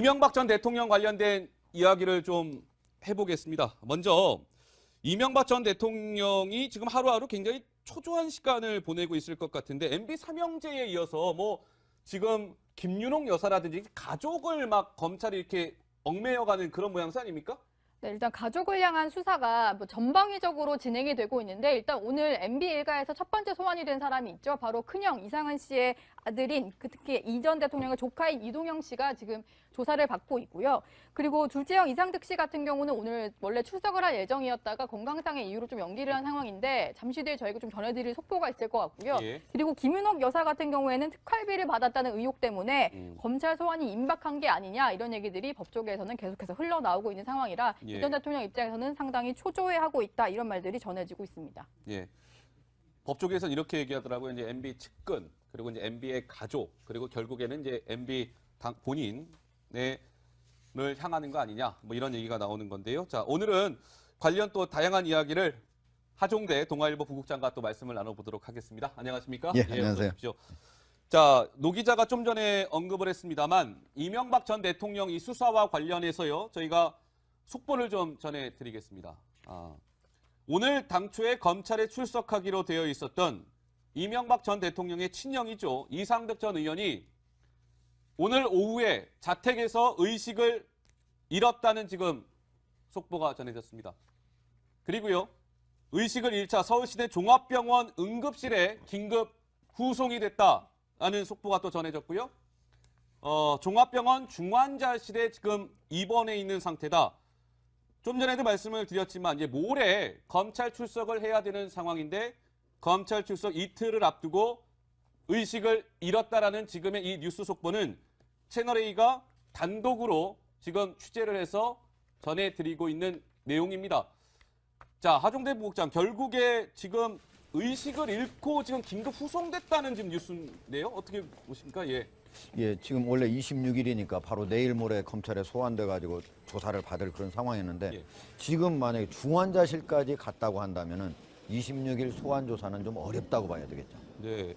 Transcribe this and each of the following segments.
이명박 전 대통령 관련된 이야기를 좀 해보겠습니다. 먼저 이명박 전 대통령이 지금 하루하루 굉장히 초조한 시간을 보내고 있을 것 같은데 MB 삼형제에 이어서 뭐 지금 김윤옥 여사라든지 가족을 막 검찰이 이렇게 얽매여가는 그런 모양새 아닙니까? 네, 일단 가족을 향한 수사가 전방위적으로 진행이 되고 있는데 일단 오늘 MB 일가에서 첫 번째 소환이 된 사람이 있죠. 바로 큰형 이상은 씨의 아들인 특히 이 전 대통령의 조카인 이동영 씨가 지금 조사를 받고 있고요. 그리고 둘째형 이상득 씨 같은 경우는 오늘 원래 출석을 할 예정이었다가 건강상의 이유로 좀 연기를 한 상황인데 잠시 뒤에 저희가 좀 전해드릴 속보가 있을 것 같고요. 예. 그리고 김윤옥 여사 같은 경우에는 특활비를 받았다는 의혹 때문에 검찰 소환이 임박한 게 아니냐 이런 얘기들이 법조계에서는 계속해서 흘러나오고 있는 상황이라 예. 이 전 대통령 입장에서는 상당히 초조해하고 있다 이런 말들이 전해지고 있습니다. 예. 법조계에서는 이렇게 얘기하더라고요. 이제 MB 측근 그리고 이제 MB의 가족 그리고 결국에는 이제 MB 본인을 향하는 거 아니냐 뭐 이런 얘기가 나오는 건데요. 자, 오늘은 관련 또 다양한 이야기를 하종대 동아일보 부국장과 또 말씀을 나눠보도록 하겠습니다. 안녕하십니까? 예, 안녕하세요. 어서 오십시오. 자, 노 기자가 좀 전에 언급을 했습니다만 이명박 전 대통령 이 수사와 관련해서요. 저희가 속보를 좀 전해드리겠습니다. 오늘 당초에 검찰에 출석하기로 되어 있었던 이명박 전 대통령의 친형이죠. 이상득 전 의원이 오늘 오후에 자택에서 의식을 잃었다는 지금 속보가 전해졌습니다. 그리고요. 의식을 잃자 서울시내 종합병원 응급실에 긴급 후송이 됐다는 속보가 또 전해졌고요. 종합병원 중환자실에 지금 입원해 있는 상태다. 좀 전에도 말씀을 드렸지만 이제 모레 검찰 출석을 해야 되는 상황인데 검찰 출석 이틀을 앞두고 의식을 잃었다라는 지금의 이 뉴스 속보는 채널A가 단독으로 지금 취재를 해서 전해드리고 있는 내용입니다. 자, 하종대 부국장, 결국에 지금 의식을 잃고 지금 긴급 후송됐다는 지금 뉴스인데요. 어떻게 보십니까? 예. 예, 지금 원래 26일이니까 바로 내일 모레 검찰에 소환돼 가지고 조사를 받을 그런 상황이었는데 예. 지금 만약에 중환자실까지 갔다고 한다면은 26일 소환 조사는 좀 어렵다고 봐야 되겠죠. 네.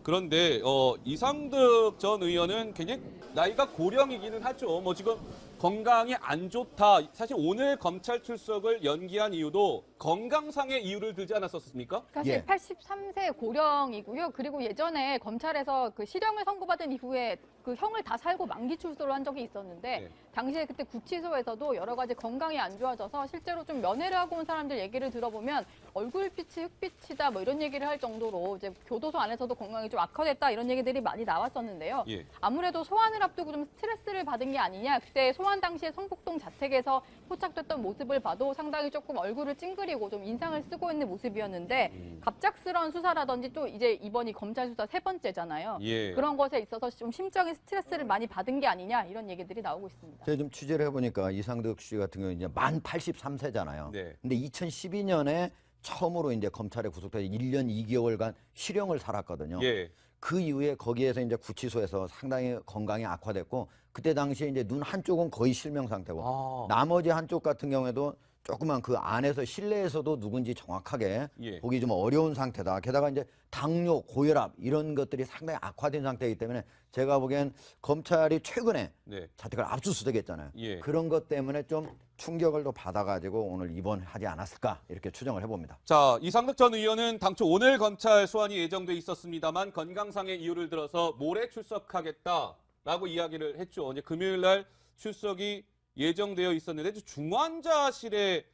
그런데 이상득 전 의원은 굉장히 나이가 고령이기는 하죠. 뭐 지금 건강이 안 좋다. 사실 오늘 검찰 출석을 연기한 이유도 건강상의 이유를 들지 않았었습니까? 사실 예. 83세 고령이고요. 그리고 예전에 검찰에서 그 실형을 선고받은 이후에 그 형을 다 살고 만기 출소를 한 적이 있었는데 네. 당시에 그때 구치소에서도 여러 가지 건강이 안 좋아져서 실제로 좀 면회를 하고 온 사람들 얘기를 들어보면 얼굴빛이 흑빛이다 뭐 이런 얘기를 할 정도로 이제 교도소 안에서도 건강이 좀 악화됐다 이런 얘기들이 많이 나왔었는데요. 예. 아무래도 소환을 앞두고 좀 스트레스를 받은 게 아니냐. 그때 소환 당시에 성북동 자택에서 포착됐던 모습을 봐도 상당히 조금 얼굴을 찡그리고 좀 인상을 쓰고 있는 모습이었는데 갑작스러운 수사라든지 또 이제 이번이 검찰 수사 세 번째잖아요. 예. 그런 것에 있어서 좀 심적인 스트레스를 많이 받은 게 아니냐 이런 얘기들이 나오고 있습니다. 제가 좀 취재를 해보니까 이상득 씨 같은 경우는 이제 만 83세잖아요. 네. 근데 2012년에 처음으로 이제 검찰에 구속돼서 1년 2개월간 실형을 살았거든요. 예. 그 이후에 거기에서 이제 구치소에서 상당히 건강이 악화됐고 그때 당시에 이제 눈 한쪽은 거의 실명 상태고 나머지 한쪽 같은 경우에도 조그만 그 안에서 실내에서도 누군지 정확하게 예. 보기 좀 어려운 상태다. 게다가 이제 당뇨, 고혈압 이런 것들이 상당히 악화된 상태이기 때문에 제가 보기엔 검찰이 최근에 네. 자택을 압수수색했잖아요. 예. 그런 것 때문에 좀 충격을 더 받아가지고 오늘 입원하지 않았을까 이렇게 추정을 해봅니다. 자, 이상득 전 의원은 당초 오늘 검찰 소환이 예정돼 있었습니다만 건강상의 이유를 들어서 모레 출석하겠다라고 이야기를 했죠. 이제 금요일 날 출석이 예정되어 있었는데 중환자실에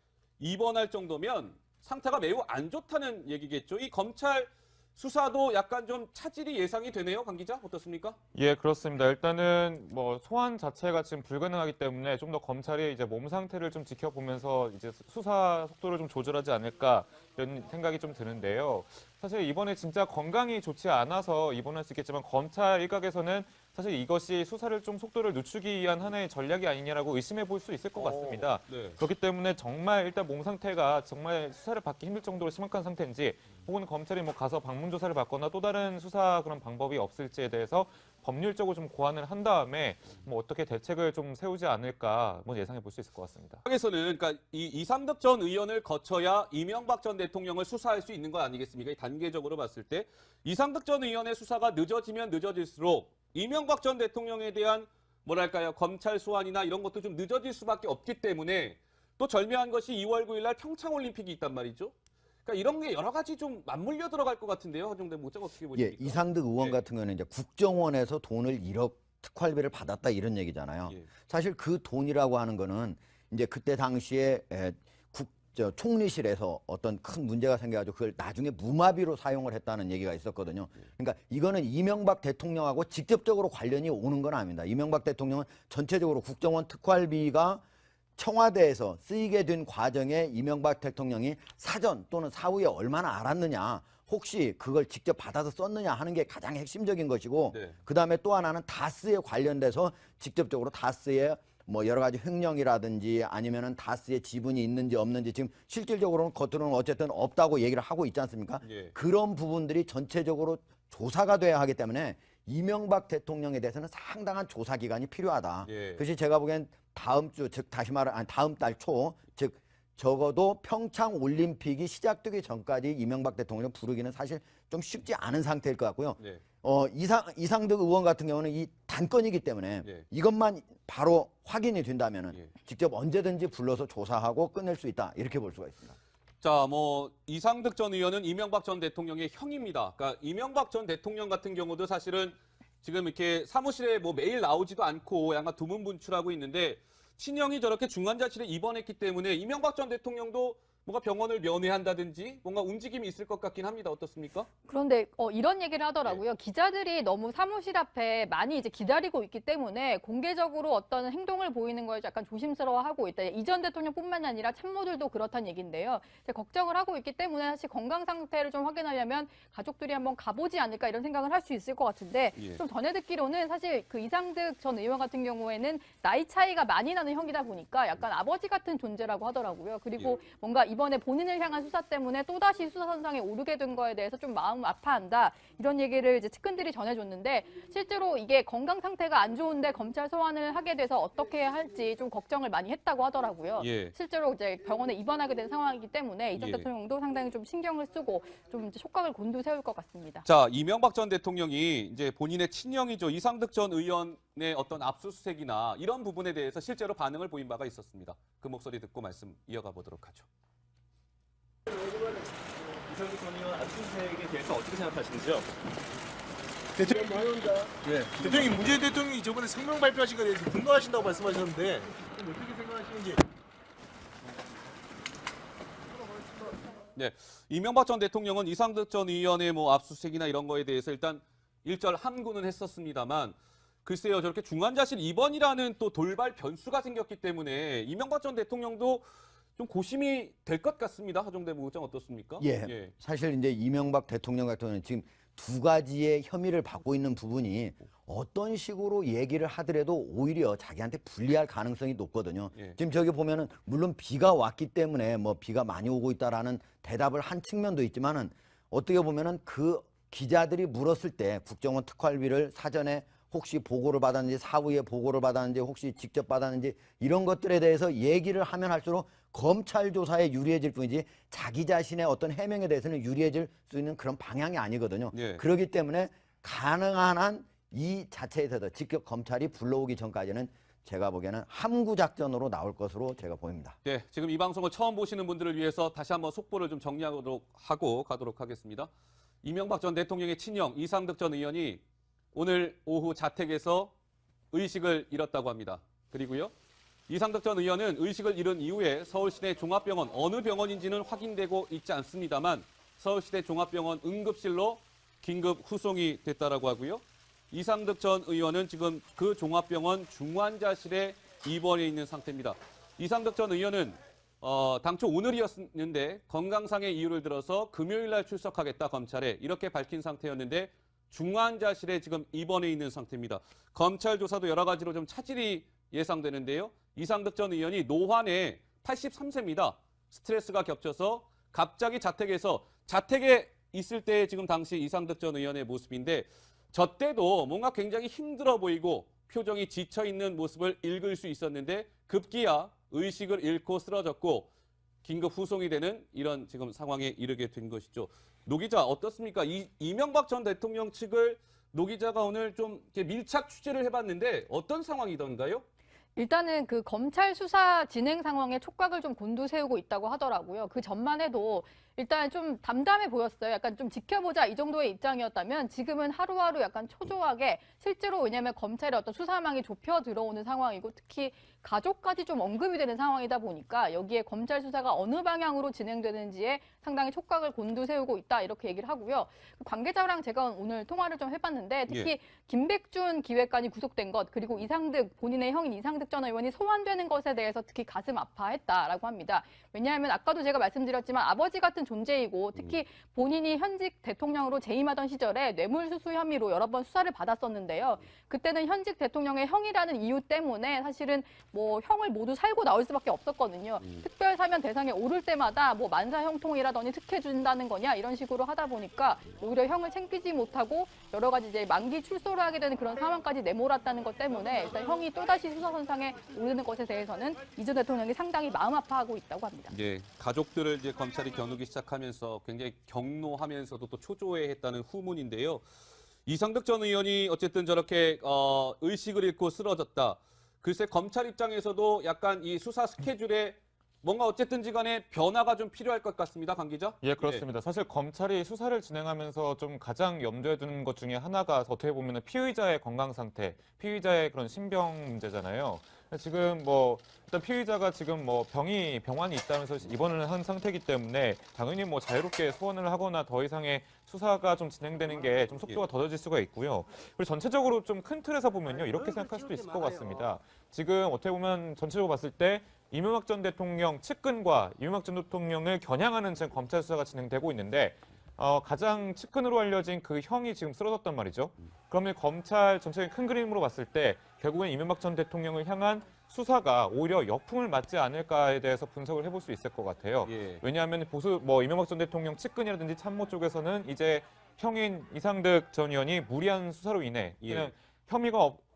입원할 정도면 상태가 매우 안 좋다는 얘기겠죠. 이 검찰 수사도 약간 좀 차질이 예상이 되네요, 강 기자. 어떻습니까? 예, 그렇습니다. 일단은 뭐 소환 자체가 지금 불가능하기 때문에 좀 더 검찰이 이제 몸 상태를 좀 지켜보면서 이제 수사 속도를 좀 조절하지 않을까 이런 생각이 좀 드는데요. 사실 이번에 진짜 건강이 좋지 않아서 입원할 수 있겠지만 검찰 일각에서는 사실 이것이 수사를 좀 속도를 늦추기 위한 하나의 전략이 아니냐라고 의심해 볼 수 있을 것 같습니다. 네. 그렇기 때문에 정말 일단 몸 상태가 정말 수사를 받기 힘들 정도로 심각한 상태인지 혹은 검찰이 뭐 가서 방문 조사를 받거나 또 다른 수사 그런 방법이 없을지에 대해서 법률적으로 좀 고안을 한 다음에 뭐 어떻게 대책을 좀 세우지 않을까 뭐 예상해 볼 수 있을 것 같습니다. 에서는 그러니까 이 이상득 전 의원을 거쳐야 이명박 전 대통령을 수사할 수 있는 거 아니겠습니까? 이 단계적으로 봤을 때 이상득 전 의원의 수사가 늦어지면 늦어질수록 이명박 전 대통령에 대한 뭐랄까요, 검찰 소환이나 이런 것도 좀 늦어질 수밖에 없기 때문에 또 절묘한 것이 2월 9일 날 평창올림픽이 있단 말이죠. 그러니까 이런 게 여러 가지 좀 맞물려 들어갈 것 같은데요. 허정대 목장 어떻게 보십니까? 예, 이상득 의원 예. 같은 경우는 이제 국정원에서 돈을 1억 특활비를 받았다 이런 얘기잖아요. 예. 사실 그 돈이라고 하는 거는 이제 그때 당시에 총리실에서 어떤 큰 문제가 생겨가지고 그걸 나중에 무마비로 사용을 했다는 얘기가 있었거든요. 그러니까 이거는 이명박 대통령하고 직접적으로 관련이 오는 건 아닙니다. 이명박 대통령은 전체적으로 국정원 특활비가 청와대에서 쓰이게 된 과정에 이명박 대통령이 사전 또는 사후에 얼마나 알았느냐, 혹시 그걸 직접 받아서 썼느냐 하는 게 가장 핵심적인 것이고, 네. 그다음에 또 하나는 다스에 관련돼서 직접적으로 다스에 뭐 여러 가지 횡령이라든지 아니면은 다스의 지분이 있는지 없는지 지금 실질적으로는 겉으로는 어쨌든 없다고 얘기를 하고 있지 않습니까? 예. 그런 부분들이 전체적으로 조사가 돼야 하기 때문에 이명박 대통령에 대해서는 상당한 조사 기간이 필요하다. 예. 그래서 제가 보기엔 다음 주, 즉 다시 말하면 다음 달 초, 즉 적어도 평창 올림픽이 시작되기 전까지 이명박 대통령을 부르기는 사실 좀 쉽지 않은 상태일 것 같고요. 네. 이상득 의원 같은 경우는 이 단건이기 때문에 예. 이것만 바로 확인이 된다면은 예. 직접 언제든지 불러서 조사하고 끝낼 수 있다, 이렇게 볼 수가 있습니다. 자, 뭐 이상득 전 의원은 이명박 전 대통령의 형입니다. 그러니까 이명박 전 대통령 같은 경우도 사실은 지금 이렇게 사무실에 뭐 매일 나오지도 않고 약간 두문분출하고 있는데 친형이 저렇게 중환자실에 입원했기 때문에 이명박 전 대통령도 뭔가 병원을 면회한다든지 뭔가 움직임이 있을 것 같긴 합니다. 어떻습니까? 그런데 이런 얘기를 하더라고요. 네. 기자들이 너무 사무실 앞에 많이 이제 기다리고 있기 때문에 공개적으로 어떤 행동을 보이는 걸 약간 조심스러워하고 있다. 이 전 대통령뿐만이 아니라 참모들도 그렇다는 얘기인데요. 이제 걱정을 하고 있기 때문에 사실 건강 상태를 좀 확인하려면 가족들이 한번 가보지 않을까 이런 생각을 할 수 있을 것 같은데 예. 좀 전에 듣기로는 사실 그 이상득 전 의원 같은 경우에는 나이 차이가 많이 나는 형이다 보니까 약간 아버지 같은 존재라고 하더라고요. 그리고 뭔가 이번에 본인을 향한 수사 때문에 또다시 수사선상에 오르게 된 거에 대해서 좀 마음 아파한다. 이런 얘기를 이제 측근들이 전해줬는데 실제로 이게 건강 상태가 안 좋은데 검찰 소환을 하게 돼서 어떻게 할지 좀 걱정을 많이 했다고 하더라고요. 예. 실제로 이제 병원에 입원하게 된 상황이기 때문에 이 전 예. 대통령도 상당히 좀 신경을 쓰고 좀 이제 촉각을 곤두세울 것 같습니다. 자, 이명박 전 대통령이 이제 본인의 친형이죠. 이상득 전 의원의 어떤 압수수색이나 이런 부분에 대해서 실제로 반응을 보인 바가 있었습니다. 그 목소리 듣고 말씀 이어가 보도록 하죠. 이상득 전 의원 압수수색에 대해서 어떻게 생각하시는지요? 대통령이 문재인 대통령이 저번에 성명 발표하신 것에 대해서 분노하신다고 말씀하셨는데 어떻게 생각하시는지. 네, 이명박 전 대통령은 이상득 전 의원의 뭐 압수수색이나 이런 거에 대해서 일단 일절 함구는 했었습니다만 글쎄요, 저렇게 중환자실 입원이라는 또 돌발 변수가 생겼기 때문에 이명박 전 대통령도 좀 고심이 될 것 같습니다. 하정대 부국장 어떻습니까? 예. 사실 이제 이명박 대통령 같은 경우는 지금 두 가지의 혐의를 받고 있는 부분이 어떤 식으로 얘기를 하더라도 오히려 자기한테 불리할 가능성이 높거든요. 예. 지금 저기 보면은 물론 비가 왔기 때문에 뭐 비가 많이 오고 있다라는 대답을 한 측면도 있지만은 어떻게 보면은 그 기자들이 물었을 때 국정원 특활비를 사전에 혹시 보고를 받았는지 사후에 보고를 받았는지 혹시 직접 받았는지 이런 것들에 대해서 얘기를 하면 할수록 검찰 조사에 유리해질 뿐이지 자기 자신의 어떤 해명에 대해서는 유리해질 수 있는 그런 방향이 아니거든요. 예. 그렇기 때문에 가능한 한 이 자체에서도 직접 검찰이 불러오기 전까지는 제가 보기에는 함구 작전으로 나올 것으로 제가 보입니다. 네, 지금 이 방송을 처음 보시는 분들을 위해서 다시 한번 속보를 좀 정리하도록 하고 가도록 하겠습니다. 이명박 전 대통령의 친형 이상득 전 의원이 오늘 오후 자택에서 의식을 잃었다고 합니다. 그리고요, 이상득 전 의원은 의식을 잃은 이후에 서울시내 종합병원 어느 병원인지는 확인되고 있지 않습니다만 서울시내 종합병원 응급실로 긴급 후송이 됐다라고 하고요. 이상득 전 의원은 지금 그 종합병원 중환자실에 입원해 있는 상태입니다. 이상득 전 의원은 당초 오늘이었는데 건강상의 이유를 들어서 금요일 날 출석하겠다 검찰에 이렇게 밝힌 상태였는데 중환자실에 지금 입원해 있는 상태입니다. 검찰 조사도 여러 가지로 좀 차질이 예상되는데요. 이상득 전 의원이 노환에 83세입니다. 스트레스가 겹쳐서 갑자기 자택에 있을 때 지금 당시 이상득 전 의원의 모습인데 저 때도 뭔가 굉장히 힘들어 보이고 표정이 지쳐있는 모습을 읽을 수 있었는데 급기야 의식을 잃고 쓰러졌고 긴급 후송이 되는 이런 지금 상황에 이르게 된 것이죠. 노 기자 어떻습니까? 이명박 전 대통령 측을 노 기자가 오늘 좀 이렇게 밀착 취재를 해봤는데 어떤 상황이던가요? 일단은 그 검찰 수사 진행 상황에 촉각을 좀 곤두세우고 있다고 하더라고요. 그 전만 해도 일단 좀 담담해 보였어요. 약간 좀 지켜보자 이 정도의 입장이었다면 지금은 하루하루 약간 초조하게 실제로 왜냐하면 검찰의 어떤 수사망이 좁혀 들어오는 상황이고 특히 가족까지 좀 언급이 되는 상황이다 보니까 여기에 검찰 수사가 어느 방향으로 진행되는지에 상당히 촉각을 곤두세우고 있다 이렇게 얘기를 하고요. 관계자랑 제가 오늘 통화를 좀 해봤는데 특히 김백준 기획관이 구속된 것 그리고 이상득 본인의 형인 이상득 전 의원이 소환되는 것에 대해서 특히 가슴 아파했다라고 합니다. 왜냐하면 아까도 제가 말씀드렸지만 아버지 같은 존재이고 특히 본인이 현직 대통령으로 재임하던 시절에 뇌물수수 혐의로 여러 번 수사를 받았었는데요. 그때는 현직 대통령의 형이라는 이유 때문에 사실은 뭐 형을 모두 살고 나올 수밖에 없었거든요. 특별 사면 대상에 오를 때마다 뭐 만사 형통이라더니 특혜 준다는 거냐 이런 식으로 하다 보니까 오히려 형을 챙기지 못하고 여러 가지 이제 만기 출소를 하게 되는 그런 상황까지 내몰았다는 것 때문에 일단 형이 또다시 수사선상에 오르는 것에 대해서는 이 전 대통령이 상당히 마음 아파하고 있다고 합니다. 예, 가족들을 이제 검찰이 겨누기 시작하면서 굉장히 격노하면서도 또 초조해했다는 후문인데요. 이상득 전 의원이 어쨌든 저렇게 의식을 잃고 쓰러졌다. 글쎄 검찰 입장에서도 약간 이 수사 스케줄에 뭔가 어쨌든지 간에 변화가 좀 필요할 것 같습니다. 강 기자. 예, 그렇습니다. 사실 검찰이 수사를 진행하면서 좀 가장 염두에 두는 것 중에 하나가 어떻게 보면 피의자의 건강 상태, 피의자의 그런 신병 문제잖아요. 지금 뭐 일단 피의자가 지금 뭐 병환이 있다면서 입원을 한 상태이기 때문에 당연히 뭐 자유롭게 소환을 하거나 더 이상의 수사가 좀 진행되는 게 좀 속도가 더뎌질 수가 있고요. 그리고 전체적으로 좀 큰 틀에서 보면요. 이렇게 생각할 수도 있을 것 같습니다. 지금 어떻게 보면 전체적으로 봤을 때 이명박 전 대통령 측근과 이명박 전 대통령을 겨냥하는 지금 검찰 수사가 진행되고 있는데 가장 측근으로 알려진 그 형이 지금 쓰러졌단 말이죠. 그러면 검찰 전체적인 큰 그림으로 봤을 때 결국엔 이명박 전 대통령을 향한 수사가 오히려 역풍을 맞지 않을까에 대해서 분석을 해볼 수 있을 것 같아요. 예. 왜냐하면 이명박 전 대통령 측근이라든지 참모 쪽에서는 이제 형인 이상득 전 의원이 무리한 수사로 인해 그냥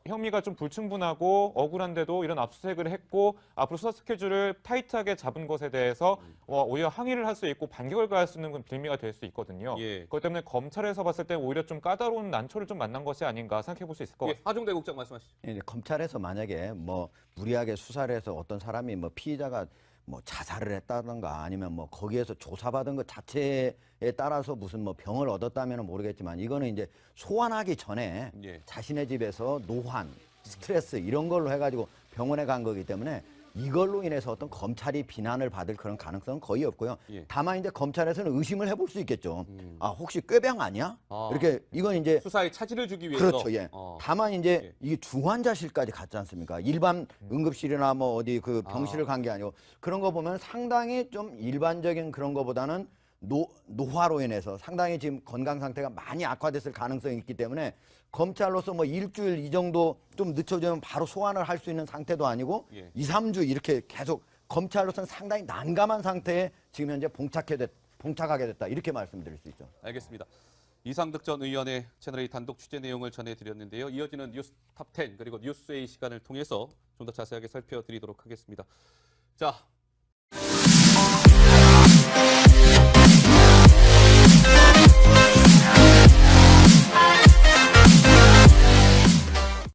혐의가 좀 불충분하고 억울한데도 이런 압수수색을 했고 앞으로 수사 스케줄을 타이트하게 잡은 것에 대해서 오히려 항의를 할 수 있고 반격을 가할 수 있는 그런 빌미가 될 수 있거든요. 예. 그렇기 때문에 검찰에서 봤을 때 오히려 좀 까다로운 난초를 좀 만난 것이 아닌가 생각해 볼 수 있을 것 예, 같습니다. 하종대 국장 말씀하시죠. 이제 검찰에서 만약에 뭐 무리하게 수사를 해서 어떤 사람이 뭐 피의자가 뭐 자살을 했다던가 아니면 뭐 거기에서 조사받은 것 자체에 따라서 무슨 뭐 병을 얻었다면 모르겠지만 이거는 이제 소환하기 전에 예. 자신의 집에서 노환, 스트레스 이런 걸로 해가지고 병원에 간 거기 때문에 이걸로 인해서 어떤 검찰이 비난을 받을 그런 가능성은 거의 없고요. 예. 다만 이제 검찰에서는 의심을 해볼 수 있겠죠. 아 혹시 꾀병 아니야? 아. 이렇게 이건 이제 수사에 차질을 주기 위해서. 그렇죠. 예. 다만 이제 예. 이게 중환자실까지 갔지 않습니까? 일반 응급실이나 뭐 어디 그 병실을 간 게 아니고 그런 거 보면 상당히 좀 일반적인 그런 거보다는 노화로 인해서 상당히 지금 건강 상태가 많이 악화됐을 가능성이 있기 때문에 검찰로서 뭐 일주일 이 정도 좀 늦춰지면 바로 소환을 할 수 있는 상태도 아니고 예. 2, 3주 이렇게 계속 검찰로서는 상당히 난감한 상태에 지금 현재 봉착하게 됐다. 이렇게 말씀드릴 수 있죠. 알겠습니다. 이상득 전 의원의 채널A 단독 취재 내용을 전해드렸는데요. 이어지는 뉴스 탑10 그리고 뉴스A 시간을 통해서 좀 더 자세하게 살펴드리도록 하겠습니다. 자,